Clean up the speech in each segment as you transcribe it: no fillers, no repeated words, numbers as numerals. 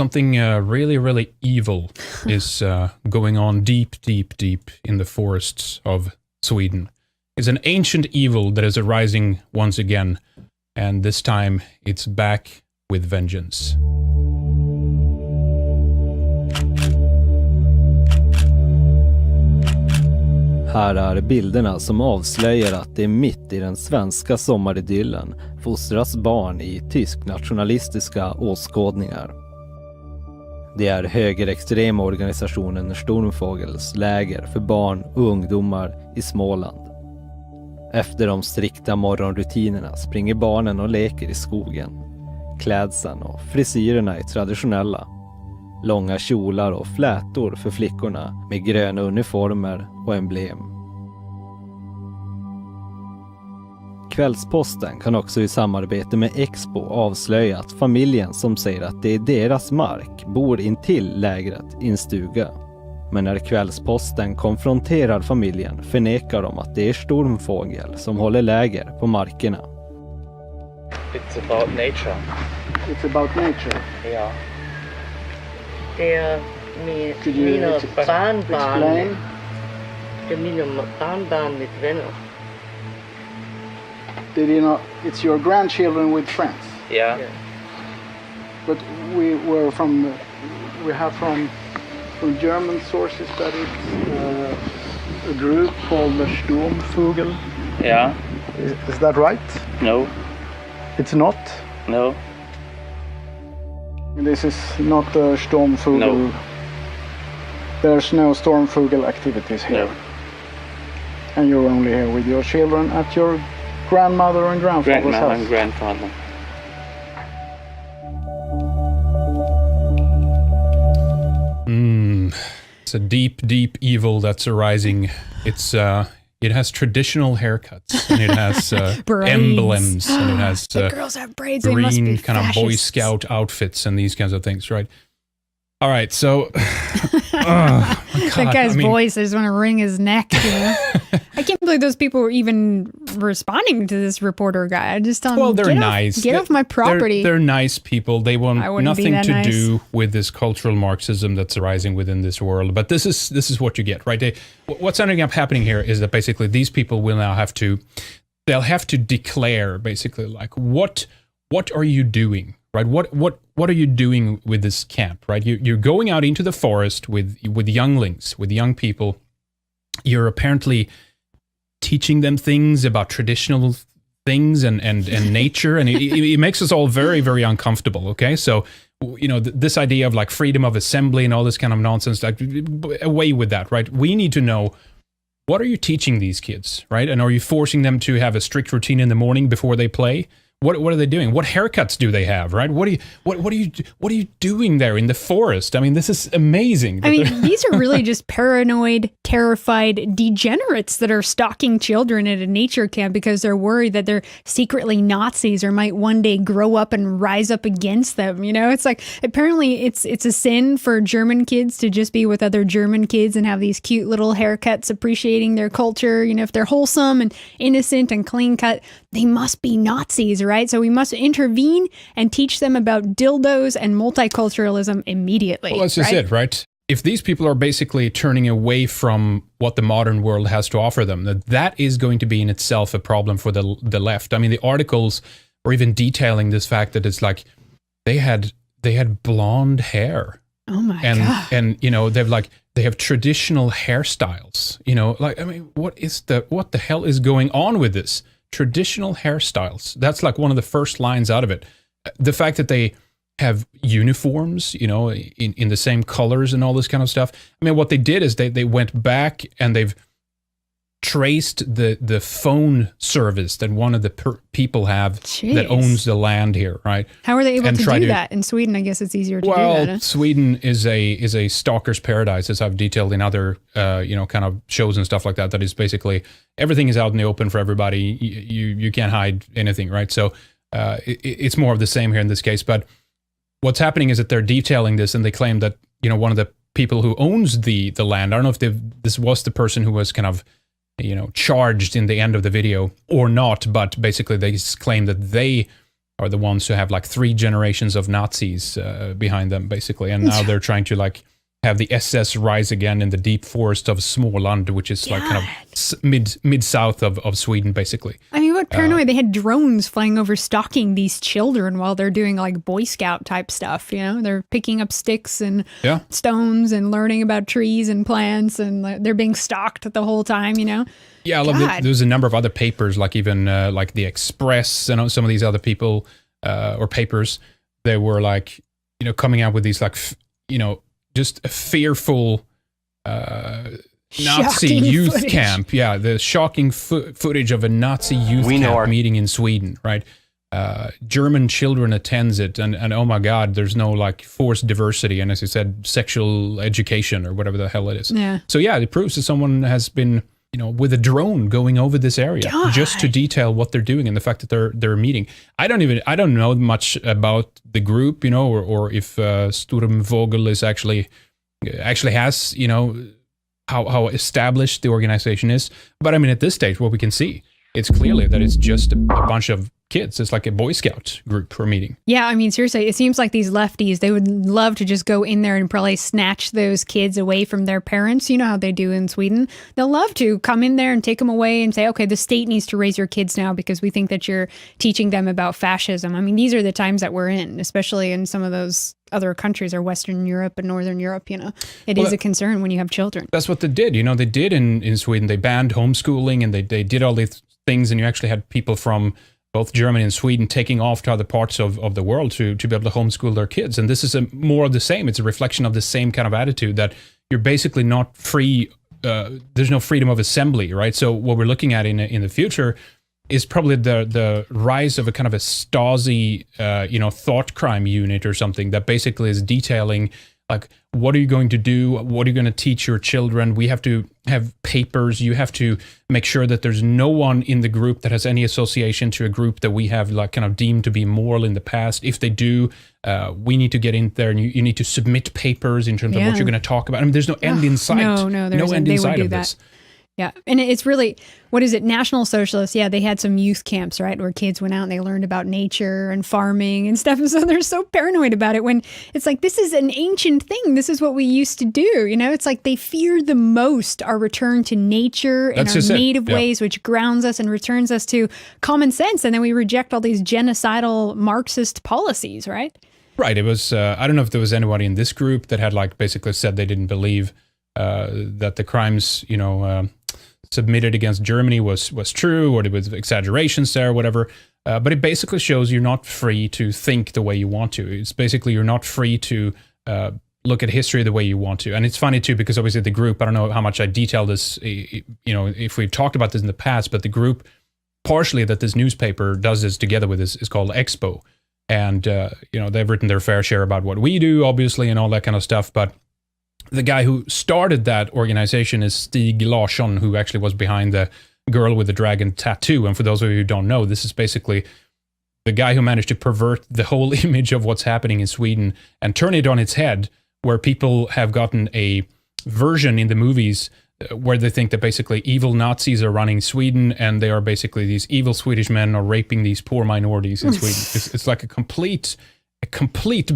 something really, really evil is going on deep in the forests of Sweden. It's an ancient evil that is arising once again, and this time it's back with vengeance. Här är bilderna som avslöjar att det är mitt i den svenska sommaridyllen fostras barn i tysk nationalistiska åskådningar. Det är högerextrema organisationen Sturmfågels läger för barn och ungdomar i Småland. Efter de strikta morgonrutinerna springer barnen och leker i skogen. Klädseln och frisyrerna är traditionella. Långa kjolar och flätor för flickorna med gröna uniformer och emblem. Kvällsposten kan också i samarbete med Expo avslöja att familjen som säger att det är deras mark bor intill lägret i en stuga. Men när Kvällsposten konfronterar familjen förnekar de att det är Sturmfågel som håller läger på markerna. It's about nature. It's about nature. Ja. Det är mina barnbarn. Det är mina barnbarn med vänner. It's your grandchildren with friends. Yeah. But we have from German sources that it's a group called the Sturmfågel. Yeah. Is that right? No. It's not? No. This is not a Sturmfågel. No. There's no Sturmfågel activities here. No. And you're only here with your children at your grandmother and grandfather's Grandmother house. and grandfather. It's a deep evil that's arising. It has traditional haircuts, and it has emblems, and it has the girls have braids. They must be green kind of Boy fascists. Scout outfits and these kinds of things, right? All right, so my God, That guy's voice, I just want to wring his neck. You know? I can't believe those people were even responding to this reporter guy. I just tell him, well, they're nice. Get off my property. They're nice people. They want nothing to nice. do with this cultural Marxism that's arising within this world. But this is what you get, right? What's ending up happening here is that basically these people will now they'll have to declare basically like what are you doing, right? What are you doing with this camp, right? You're going out into the forest with younglings, with young people. You're apparently teaching them things about traditional things and nature, and it makes us all very, very uncomfortable, okay? So, you know, this idea of like freedom of assembly and all this kind of nonsense, like away with that, right? We need to know, what are you teaching these kids, right? And are you forcing them to have a strict routine in the morning before they play? What are they doing? What haircuts do they have, right? What are you doing there in the forest? I mean, this is amazing. I mean, these are really just paranoid, terrified degenerates that are stalking children at a nature camp because they're worried that they're secretly Nazis or might one day grow up and rise up against them. You know, it's like, apparently it's a sin for German kids to just be with other German kids and have these cute little haircuts appreciating their culture. You know, if they're wholesome and innocent and clean cut, they must be Nazis, right? So we must intervene and teach them about dildos and multiculturalism immediately. Well, that's just it, right? If these people are basically turning away from what the modern world has to offer them, that is going to be in itself a problem for the left. I mean, the articles are even detailing this fact that it's like they had blonde hair. Oh my God. And you know, they have traditional hairstyles. You know, like, I mean, what the hell is going on with this? Traditional hairstyles. That's like one of the first lines out of it. The fact that they have uniforms, you know, in the same colors and all this kind of stuff. I mean, what they did is they went back and they've traced the phone service that one of the people have that owns the land here, right? How are they able to do that? In Sweden, I guess it's easier to do that. Well, Sweden is a stalker's paradise, as I've detailed in other, kind of shows and stuff like that. That is basically everything is out in the open for everybody. You can't hide anything, right? So it's more of the same here in this case. But what's happening is that they're detailing this, and they claim that, you know, one of the people who owns the land, I don't know if this was the person who was kind of, you know, charged in the end of the video or not, but basically they claim that they are the ones who have like 3 generations of Nazis behind them, basically. And now they're trying to like have the SS rise again in the deep forest of Småland, which is like kind of mid south of Sweden, basically. I mean, what paranoid? They had drones flying over stalking these children while they're doing like Boy Scout type stuff, you know? They're picking up sticks and stones and learning about trees and plants, and they're being stalked the whole time, you know? Yeah, I love it. There's a number of other papers, like even like the Express and some of these other people or papers, they were like, you know, coming out with these like, you know, just a fearful Nazi youth footage. Camp. Yeah, the shocking footage of a Nazi youth camp meeting in Sweden, right? German children attends it, and oh my God, there's no like forced diversity, and as you said, sexual education or whatever the hell it is. Yeah. So yeah, it proves that someone has been, you know, with a drone going over this area just to detail what they're doing and the fact that they're meeting. I don't know much about the group, you know, or if Sturmvogel is actually has, you know, how established the organization is. But I mean, at this stage, what we can see, it's clearly that it's just a bunch of kids. It's like a Boy Scout group for a meeting. Yeah, I mean, seriously, it seems like these lefties, they would love to just go in there and probably snatch those kids away from their parents. You know how they do in Sweden. They'll love to come in there and take them away and say, okay, the state needs to raise your kids now because we think that you're teaching them about fascism. I mean, these are the times that we're in, especially in some of those other countries or Western Europe and Northern Europe, you know. It is a concern when you have children. That's what they did. You know, they did in Sweden. They banned homeschooling and they did all these things, and you actually had people from both Germany and Sweden taking off to other parts of the world to be able to homeschool their kids. And this is more of the same. It's a reflection of the same kind of attitude that you're basically not free. There's no freedom of assembly, right? So what we're looking at in the future is probably the rise of a kind of a Stasi, thought crime unit or something that basically is detailing, like, what are you going to do? What are you going to teach your children? We have to have papers. You have to make sure that there's no one in the group that has any association to a group that we have like kind of deemed to be moral in the past. If they do, we need to get in there, and you need to submit papers in terms of what you're going to talk about. I mean, there's no end in sight. No end in sight of this. Yeah. And it's really, what is it? National Socialists. Yeah. They had some youth camps, right? Where kids went out and they learned about nature and farming and stuff. And so they're so paranoid about it when it's like, this is an ancient thing. This is what we used to do. You know, it's like they fear the most our return to nature and our native ways, which grounds us and returns us to common sense. And then we reject all these genocidal Marxist policies, right? Right. It was, I don't know if there was anybody in this group that had like basically said they didn't believe that the crimes, submitted against Germany was true, or there was exaggerations there, or whatever. But it basically shows you're not free to think the way you want to. It's basically you're not free to look at history the way you want to. And it's funny too, because obviously the group, I don't know how much I detail this, if we've talked about this in the past, but the group partially that this newspaper does this together with is called Expo. And, they've written their fair share about what we do, obviously, and all that kind of stuff. But the guy who started that organization is Stig Larsson, who actually was behind the girl with the dragon tattoo. And for those of you who don't know, this is basically the guy who managed to pervert the whole image of what's happening in Sweden and turn it on its head, where people have gotten a version in the movies where they think that basically evil Nazis are running Sweden, and they are basically these evil Swedish men are raping these poor minorities in Sweden. It's like a complete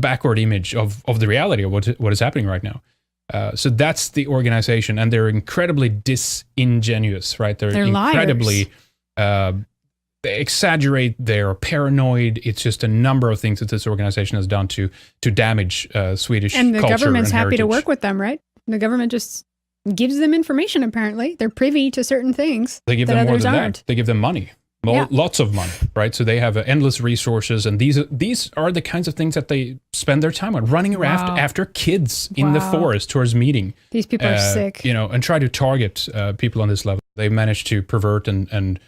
backward image of the reality of what is happening right now. So that's the organization, and they're incredibly disingenuous, right? They're incredibly, they exaggerate, they're paranoid. It's just a number of things that this organization has done to damage Swedish culture and the government's happy heritage. to work with them, right? The government just gives them information, apparently. They're privy to certain things they give that them more others than aren't. That. They give them money. Lots of money, right? So they have endless resources, and these are the kinds of things that they spend their time on, running around after kids in the forest towards meeting. These people are sick. And try to target people on this level. They've managed to pervert and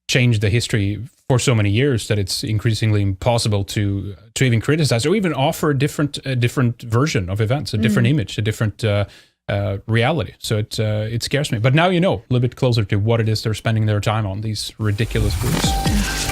change the history for so many years that it's increasingly impossible to even criticize or even offer a different version of events, a different image, a different reality. So it scares me. But now you know a little bit closer to what it is they're spending their time on, these ridiculous groups.